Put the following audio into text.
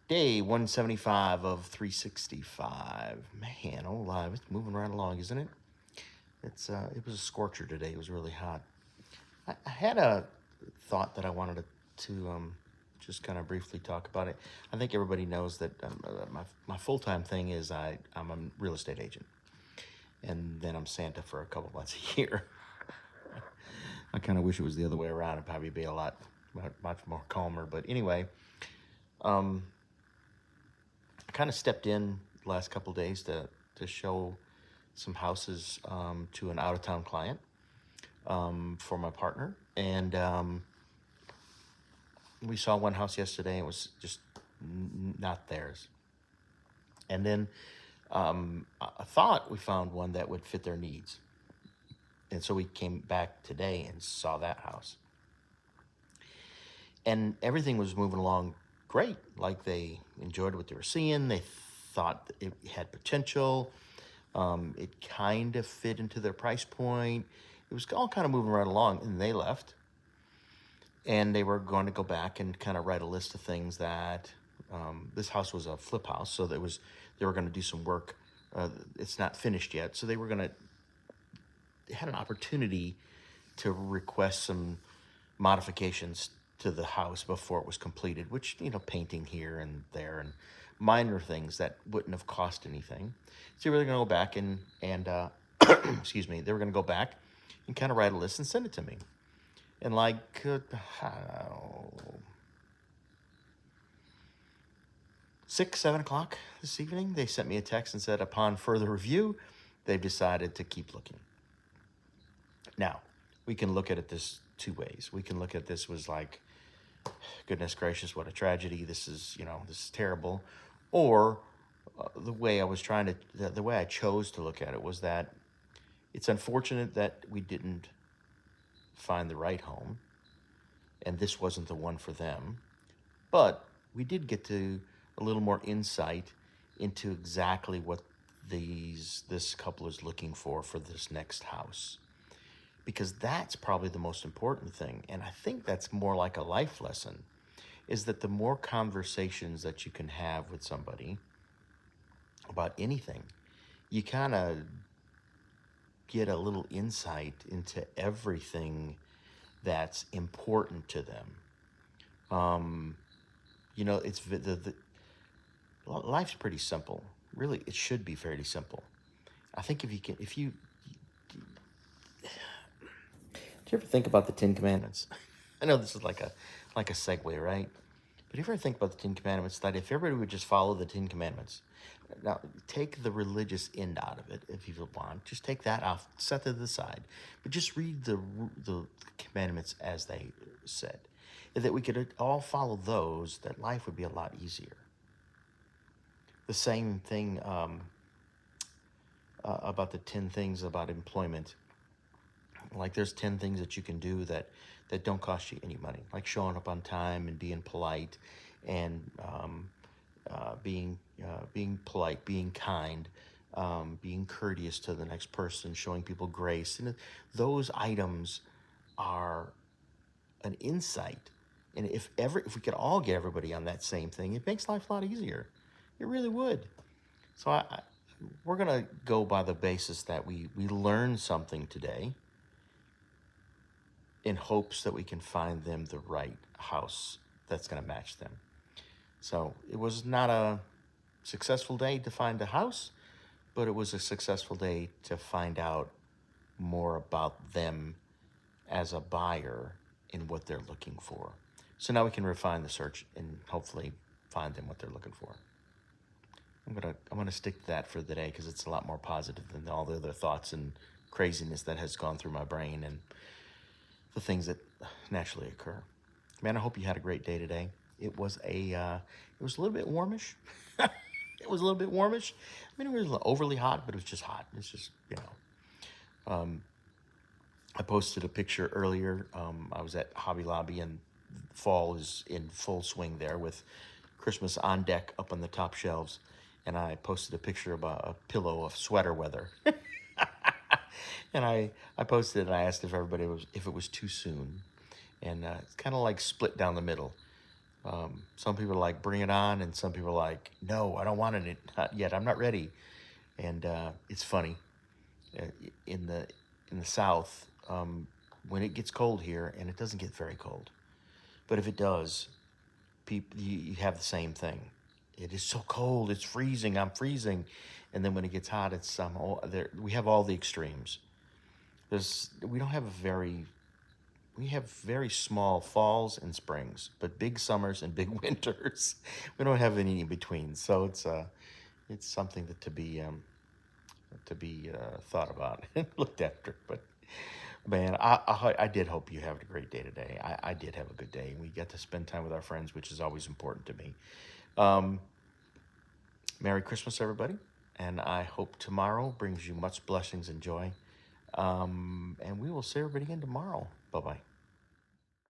Day 175 of 365. Man, oh live, it's moving right along, isn't it? It was a scorcher today. It was really hot. I had a thought that I wanted to just kind of briefly talk about it. I think everybody knows that my full time thing is I'm a real estate agent, and then I'm Santa for a couple months a year. I kind of wish it was the other way around. It'd probably be a lot much more calmer. But anyway, um, I kind of stepped in the last couple of days to show some houses to an out of town client for my partner, and we saw one house yesterday. It was just not theirs, and then I thought we found one that would fit their needs, and so we came back today and saw that house, and everything was moving along great. Like they enjoyed what they were seeing. They thought it had potential. It kind of fit into their price point. It was all kind of moving right along, and they left. And they were going to go back and kind of write a list of things that this house was a flip house, so they were going to do some work. It's not finished yet, so they had an opportunity to request some modifications to the house before it was completed, which, painting here and there and minor things that wouldn't have cost anything. So they were going to go back and excuse me, they were going to go back and kind of write a list and send it to me. And like, I don't know, 6, 7 o'clock this evening, they sent me a text and said, upon further review, they've decided to keep looking. Now, we can look at it this two ways. We can look at this was like, goodness gracious, what a tragedy. This is terrible. Or the way I chose to look at it was that it's unfortunate that we didn't find the right home, and this wasn't the one for them. But we did get to a little more insight into exactly what this couple is looking for this next house, because that's probably the most important thing. And I think that's more like a life lesson, is that the more conversations that you can have with somebody about anything, you kind of get a little insight into everything that's important to them. It's life's pretty simple. Really, it should be fairly simple. I think do you ever think about the Ten Commandments? I know this is like a segue, right? But if you ever think about the Ten Commandments, that if everybody would just follow the Ten Commandments, now take the religious end out of it if you want, just take that off, set it to the side, but just read the commandments as they said, and that we could all follow those, that life would be a lot easier. The same thing about the 10 things about employment. Like there's 10 things that you can do that don't cost you any money, like showing up on time and being polite, and being polite, being kind, being courteous to the next person, showing people grace. And those items are an insight. And if we could all get everybody on that same thing, it makes life a lot easier. It really would. So we're going to go by the basis that we learned something today, in hopes that we can find them the right house that's going to match them. So it was not a successful day to find a house, but it was a successful day to find out more about them as a buyer and what they're looking for. So now we can refine the search and hopefully find them what they're looking for. I'm gonna stick to that for the day, because it's a lot more positive than all the other thoughts and craziness that has gone through my brain and the things that naturally occur. Man, I hope you had a great day today. It was a little bit warmish. It was a little bit warmish. I mean, it was overly hot, but it was just hot. It's just, I posted a picture earlier. I was at Hobby Lobby, and fall is in full swing there with Christmas on deck up on the top shelves. And I posted a picture of a pillow of sweater weather. And I posted it, and I asked if it was too soon. And it's kind of like split down the middle. Some people are like, bring it on, and some people are like, no, I don't want it not yet. I'm not ready. And it's funny uh, in the South, when it gets cold here, and it doesn't get very cold, but if it does, people you have the same thing. It is so cold, it's freezing, I'm freezing, and then when it gets hot, it's all there. We have all the extremes. We don't have a very we have very small falls and springs, but big summers and big winters. We don't have any in between, so it's something that to be thought about and looked after. But man, I did hope you have a great day today. I did have a good day. We got to spend time with our friends, which is always important to me. Um, Merry Christmas, everybody, and I hope tomorrow brings you much blessings and joy. And we will see everybody again tomorrow. Bye bye.